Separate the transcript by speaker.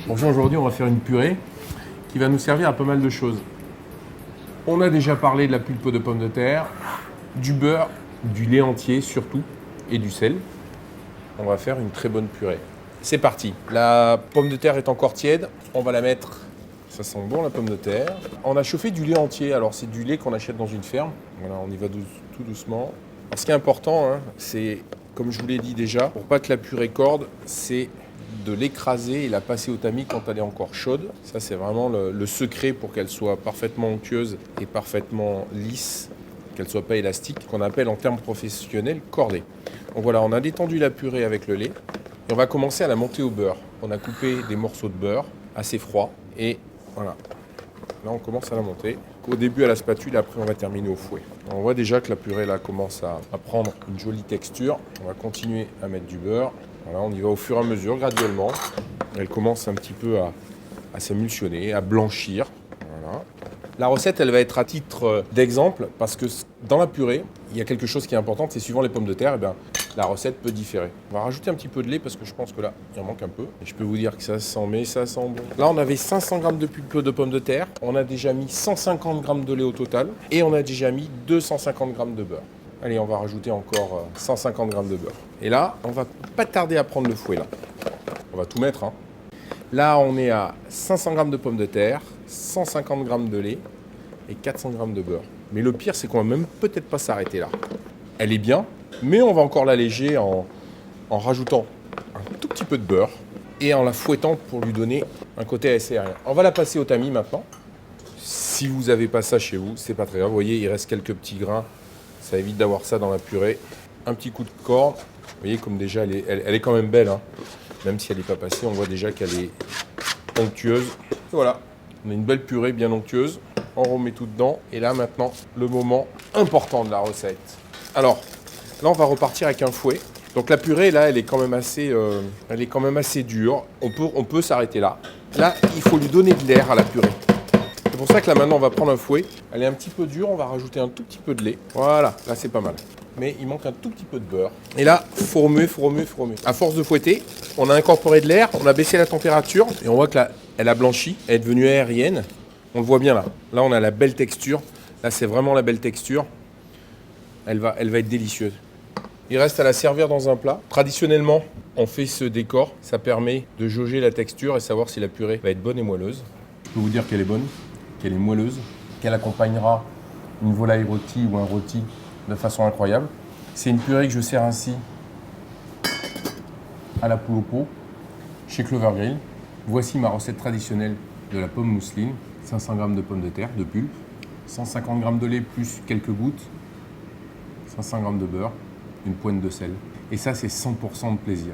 Speaker 1: Bonjour, aujourd'hui on va faire une purée qui va nous servir à pas mal de choses. On a déjà parlé de la pulpe de pommes de terre, du beurre, du lait entier surtout et du sel. On va faire une très bonne purée. C'est parti. La pomme de terre est encore tiède. On va la mettre. Ça sent bon la pomme de terre. On a chauffé du lait entier. Alors c'est du lait qu'on achète dans une ferme. Voilà, on y va tout doucement. Alors, ce qui est important, c'est, comme je vous l'ai dit déjà, pour pas que la purée corde, c'est de l'écraser et la passer au tamis quand elle est encore chaude. Ça c'est vraiment le secret pour qu'elle soit parfaitement onctueuse et parfaitement lisse, qu'elle soit pas élastique, qu'on appelle en termes professionnels cordée. Donc voilà, on a détendu la purée avec le lait et on va commencer à la monter au beurre. On a coupé des morceaux de beurre assez froids et voilà. Là on commence à la monter. Au début à la spatule, après on va terminer au fouet. On voit déjà que la purée là commence à prendre une jolie texture. On va continuer à mettre du beurre. Voilà, on y va au fur et à mesure, graduellement. Elle commence un petit peu à s'émulsionner, à blanchir. Voilà. La recette, elle va être à titre d'exemple parce que dans la purée, il y a quelque chose qui est important, c'est suivant les pommes de terre, eh bien, la recette peut différer. On va rajouter un petit peu de lait parce que je pense que là, il en manque un peu. Et je peux vous dire que ça sent, mais ça sent bon. Là, on avait 500 g de pulpe de pommes de terre. On a déjà mis 150 g de lait au total. Et on a déjà mis 250 g de beurre. Allez, on va rajouter encore 150 g de beurre. Et là, on va pas tarder à prendre le fouet là. On va tout mettre. Là, on est à 500 g de pommes de terre, 150 g de lait et 400 g de beurre. Mais le pire, c'est qu'on va même peut-être pas s'arrêter là. Elle est bien, mais on va encore l'alléger en rajoutant un tout petit peu de beurre et en la fouettant pour lui donner un côté assez aérien. On va la passer au tamis maintenant. Si vous n'avez pas ça chez vous, c'est pas très grave. Vous voyez, il reste quelques petits grains. Ça évite d'avoir ça dans la purée. Un petit coup de corde. Vous voyez comme déjà, elle est quand même belle. Même si elle n'est pas passée, on voit déjà qu'elle est onctueuse. Et voilà, on a une belle purée bien onctueuse. On remet tout dedans. Et là, maintenant, le moment important de la recette. Alors, là, on va repartir avec un fouet. Donc la purée, là, elle est quand même assez dure. On peut s'arrêter là. Là, il faut lui donner de l'air à la purée. C'est pour ça que là, maintenant, on va prendre un fouet. Elle est un petit peu dure. On va rajouter un tout petit peu de lait. Voilà, là, c'est pas mal. Mais il manque un tout petit peu de beurre. Et là, faut remuer. À force de fouetter, on a incorporé de l'air, on a baissé la température et on voit que là, elle a blanchi, elle est devenue aérienne. On le voit bien là. Là, on a la belle texture. Là, c'est vraiment la belle texture. Elle va être délicieuse. Il reste à la servir dans un plat. Traditionnellement, on fait ce décor. Ça permet de jauger la texture et savoir si la purée va être bonne et moelleuse. Je peux vous dire qu'elle est bonne, qu'elle est moelleuse, qu'elle accompagnera une volaille rôtie ou un rôti de façon incroyable. C'est une purée que je sers ainsi à la poule au pot chez Clover Grill. Voici ma recette traditionnelle de la pomme mousseline. 500 g de pommes de terre, de pulpe, 150 g de lait plus quelques gouttes, 500 g de beurre, une pointe de sel. Et ça, c'est 100% de plaisir.